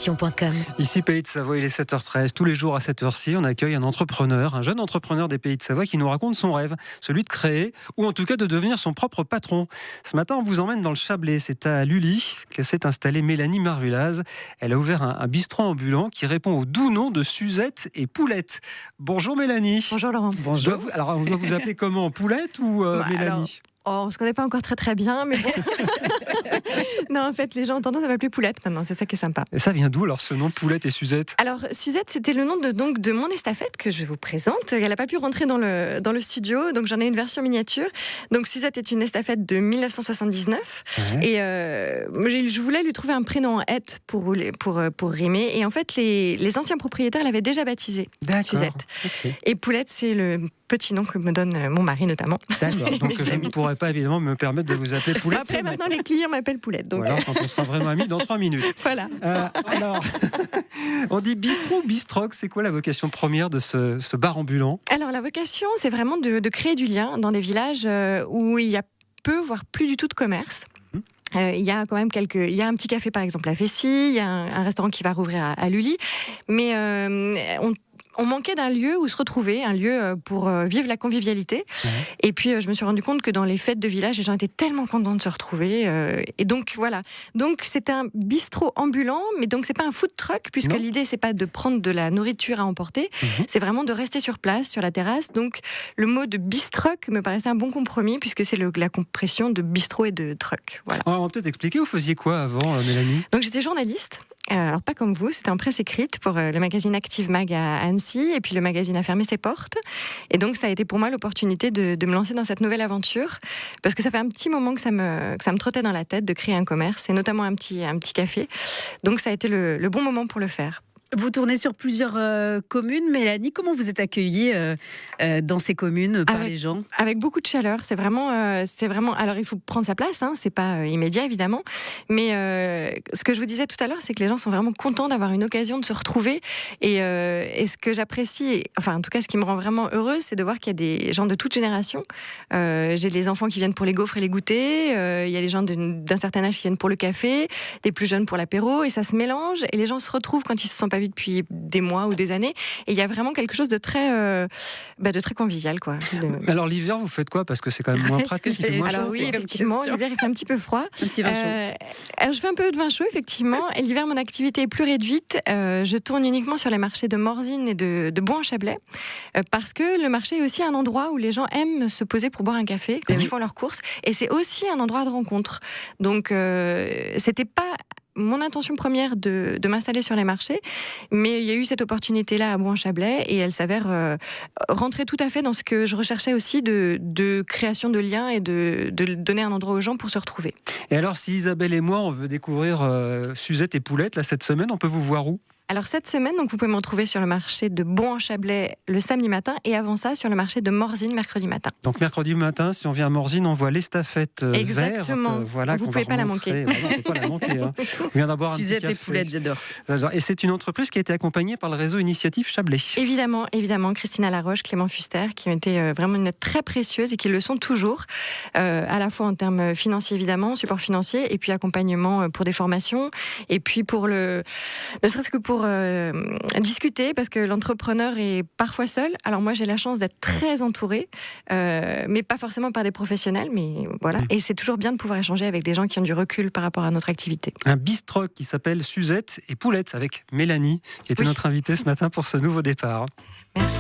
passion.com. Ici Pays de Savoie, il est 7h13. Tous les jours à cette heure-ci, on accueille un entrepreneur, un jeune entrepreneur des Pays de Savoie qui nous raconte son rêve, celui de créer ou en tout cas de devenir son propre patron. Ce matin, on vous emmène dans le Chablais. C'est à Lully que s'est installée Mélanie Marulaz. Elle a ouvert un bistrot ambulant qui répond au doux nom de Suzette et Poulette. Bonjour Mélanie. Bonjour Laurent. Bonjour. Alors, on doit vous appeler comment, Poulette ou Mélanie? On ne se connaît pas encore très bien, mais bon. Non, en fait, les gens ont tendance à m'appeler Poulette maintenant, c'est ça qui est sympa. Et ça vient d'où alors ce nom Poulette et Suzette? Alors, Suzette, c'était le nom de mon estafette que je vous présente. Elle n'a pas pu rentrer dans le studio, donc j'en ai une version miniature. Donc Suzette est une estafette de 1979. Ouais. Et je voulais lui trouver un prénom en hête pour rimer. Et en fait, les anciens propriétaires l'avaient déjà baptisée, Suzette. Okay. Et Poulette, c'est le petit nom que me donne mon mari notamment. D'accord, donc je ne pourrais pas évidemment me permettre de vous appeler Poulette. Après, maintenant, les clients m'appellent Poulette. Donc... Ou alors, quand on sera vraiment amis, dans 3 minutes. Voilà. Alors, on dit bistrot ou bistrock, c'est quoi la vocation première de ce bar ambulant? Alors, la vocation, c'est vraiment de créer du lien dans des villages où il y a peu, voire plus du tout de commerce. Il y a quand même il y a un petit café par exemple à Vessy, il y a un restaurant qui va rouvrir à Lully, mais on manquait d'un lieu où se retrouver, un lieu pour vivre la convivialité. Ouais. Et puis, je me suis rendu compte que dans les fêtes de village, les gens étaient tellement contents de se retrouver. Et donc, voilà. Donc, c'est un bistrot ambulant, mais donc, c'est pas un food truck, puisque l'idée, c'est pas de prendre de la nourriture à emporter. C'est vraiment de rester sur place, sur la terrasse. Donc, le mot de bistruck me paraissait un bon compromis, puisque c'est la compression de bistrot et de truck. Voilà. Alors, on va peut-être expliquer, vous faisiez quoi avant, Mélanie? Donc, j'étais journaliste. Alors pas comme vous, c'était en presse écrite pour le magazine Active Mag à Annecy, et puis le magazine a fermé ses portes. Et donc ça a été pour moi l'opportunité de me lancer dans cette nouvelle aventure, parce que ça fait un petit moment que ça me trottait dans la tête de créer un commerce, et notamment un petit café. Donc ça a été le bon moment pour le faire. Vous tournez sur plusieurs communes, Mélanie. Comment vous êtes accueillie dans ces communes par les gens? Avec beaucoup de chaleur. C'est vraiment. Alors, il faut prendre sa place. C'est pas immédiat, évidemment. Mais ce que je vous disais tout à l'heure, c'est que les gens sont vraiment contents d'avoir une occasion de se retrouver. Et ce que j'apprécie, enfin, en tout cas, ce qui me rend vraiment heureuse, c'est de voir qu'il y a des gens de toute génération. J'ai les enfants qui viennent pour les gaufres et les goûters. Il y a les gens d'un certain âge qui viennent pour le café, des plus jeunes pour l'apéro. Et ça se mélange. Et les gens se retrouvent quand ils se sont pas vus depuis des mois ou des années, et il y a vraiment quelque chose de très convivial, quoi. Alors l'hiver, vous faites quoi? Parce que c'est quand même moins pratique. Alors oui, effectivement, l'hiver il fait un petit peu froid. Un petit vin chaud. Alors je fais un peu de vin chaud, effectivement. Et l'hiver, mon activité est plus réduite. Je tourne uniquement sur les marchés de Morzine et de Bourg-en-Chablais, parce que le marché est aussi un endroit où les gens aiment se poser pour boire un café quand ils font leurs courses, et c'est aussi un endroit de rencontre. Donc c'était pas mon intention première de m'installer sur les marchés, mais il y a eu cette opportunité-là à Bourg-en-Chablais, et elle s'avère rentrer tout à fait dans ce que je recherchais aussi de création de liens et de donner un endroit aux gens pour se retrouver. Et alors, si Isabelle et moi, on veut découvrir Suzette et Poulette, là, cette semaine, on peut vous voir où? Alors cette semaine, donc vous pouvez me retrouver sur le marché de Bourg-en-Chablais le samedi matin, et avant ça sur le marché de Morzine mercredi matin. Donc mercredi matin, si on vient à Morzine, on voit l'estafette verte. Exactement. Voilà, vous ne pouvez pas la manquer. Voilà, on ne peut pas la manquer. On vient d'abord un Suzette petit café. et Poulette, j'adore. Et c'est une entreprise qui a été accompagnée par le réseau Initiative Chablais. Évidemment, Christina Laroche, Clément Fuster, qui ont été vraiment une aide très précieuse et qui le sont toujours, à la fois en termes financiers évidemment, support financier, et puis accompagnement pour des formations, et puis ne serait-ce que pour discuter, parce que l'entrepreneur est parfois seul. Alors moi, j'ai la chance d'être très entourée, mais pas forcément par des professionnels, mais voilà. Et c'est toujours bien de pouvoir échanger avec des gens qui ont du recul par rapport à notre activité. Un bistrot qui s'appelle Suzette et Poulette, avec Mélanie, qui était notre invitée ce matin pour ce nouveau départ. Merci.